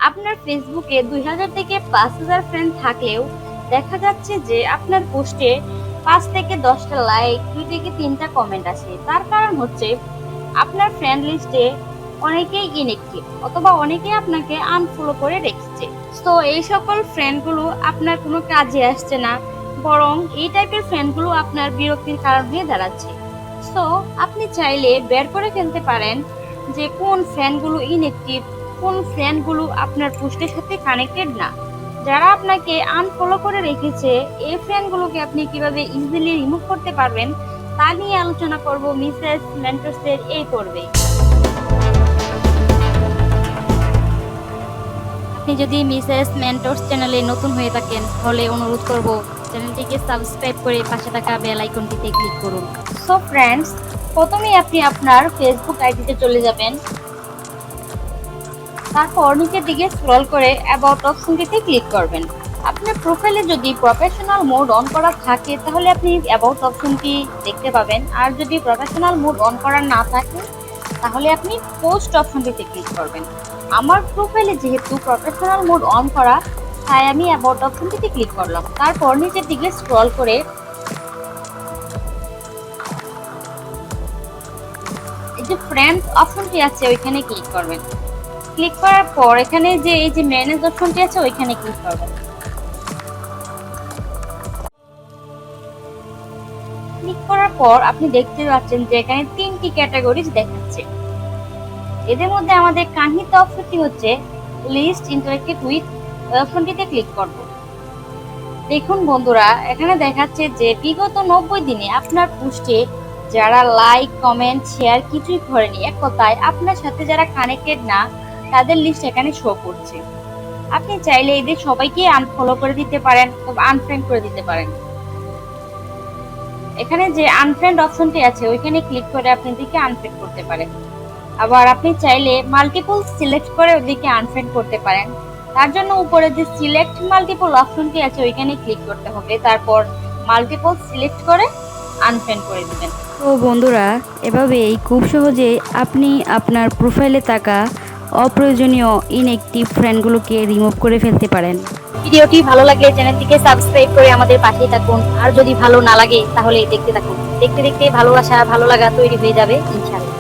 আপনার ফেসবুকে 2000 থেকে 5000 ফ্রেন্ড থাকলেও দেখা যাচ্ছে যে আপনার পোস্টে 5 থেকে 10টা লাইক, 2 থেকে 3টা কমেন্ট আসে। তার কারণ হচ্ছে আপনার ফ্রেন্ড লিস্টে অনেকেই ইনঅ্যাক্টিভ অথবা অনেকেই আপনাকে আনফলো করে রেখেছে। তো এই সকল ফ্রেন্ডগুলো আপনার কোনো কাজে আসছে না, বরং এই টাইপের ফ্রেন্ডগুলো আপনার বিরক্তির কারণ হয়ে দাঁড়াচ্ছে। সো আপনি চাইলে বের করে ফেলতে পারেন যে কোন ফ্রেন্ডগুলো ইনঅ্যাক্টিভ, কোন ফ্রেন্ডগুলো আপনার পোস্টের সাথে কানেক্টেড না। যারা আপনাকে আনফলো করে রেখেছে, এই ফ্রেন্ডগুলোকে আপনি কিভাবে ইজিলি রিমুভ করতে পারবেন তা নিয়ে আলোচনা করব মিসেস মেন্টরসের এই পর্বে। আপনি যদি মিসেস মেন্টরস চ্যানেলে নতুন হয়ে থাকেন তাহলে অনুরোধ করব চ্যানেলটিকে সাবস্ক্রাইব করে পাশে থাকা বেল আইকনটিতে ক্লিক করুন। সো ফ্রেন্ডস, প্রথমেই আপনি আপনার ফেসবুক আইডিতে চলে যাবেন। তারপর নিচের দিকে স্ক্রল করে অ্যাবাউট অপশনটিতে ক্লিক করবেন। আপনার প্রোফাইলে যদি প্রফেশনাল মোড অন করা থাকে তাহলে আপনি অ্যাবাউট অপশনটি দেখতে পাবেন, আর যদি প্রফেশনাল মোড অন করা না থাকে তাহলে আপনি পোস্ট অপশনটিতে ক্লিক করবেন। আমার প্রোফাইলে যেহেতু প্রফেশনাল মোড অন করা, তাই আমি অ্যাবাউট অপশনটিতে ক্লিক করলাম। তারপর নিচের দিকে স্ক্রল করে এই যে ফ্রেন্ডস অপশনটি আছে ওইখানে ক্লিক করবেন। ক্লিক করার পর এখানে যে এই যে ম্যানেজ অপশনটি আছে ওইখানে ক্লিক করবেন। ক্লিক করার পর আপনি দেখতে পাচ্ছেন যে এখানে 3টি ক্যাটাগরিজ দেখাচ্ছে। এদের মধ্যে আমাদের কাঙ্ক্ষিত অপশনটি হচ্ছে লিস্ট ইন্টারেক্টেড উইথ, অপশনটিতে ক্লিক করব। দেখুন বন্ধুরা, এখানে দেখাচ্ছে যে বিগত 90 দিনে আপনার পোস্টে যারা লাইক, কমেন্ট, শেয়ার কিছুই করেনি, এক কথায় আপনার সাথে যারা কানেক্টেড না তাদের লিস্ট এখানে শো করছে। আপনি চাইলে এদের সবাইকে আনফলো করে দিতে পারেন অথবা আনফ্রেন্ড করে দিতে পারেন। এখানে যে আনফ্রেন্ড অপশনটি আছে ওইখানে ক্লিক করে আপনি এদেরকে আনফ্রেন্ড করতে পারেন। আবার আপনি চাইলে মাল্টিপল সিলেক্ট করে ওদেরকে আনফ্রেন্ড করতে পারেন। তার জন্য উপরে যে সিলেক্ট মাল্টিপল অপশনটি আছে ওইখানে ক্লিক করতে হবে, তারপর মাল্টিপল সিলেক্ট করে আনফ্রেন্ড করে দিবেন। তো বন্ধুরা, এভাবেই খুব সহজে আপনি আপনার প্রোফাইলে থাকা অপ্রয়োজনীয় ইনঅ্যাক্টিভ ফ্রেন্ডগুলোকে রিমুভ করে ফেলতে পারেন। ভিডিওটি ভালো লাগলে চ্যানেলটিকে সাবস্ক্রাইব করে আমাদের পাশেই থাকুন, আর যদি ভালো না লাগে তাহলে দেখতে থাকুন। দেখতে দেখতে ভালোবাসা, ভালো লাগা তৈরি হয়ে যাবে ইনশাআল্লাহ।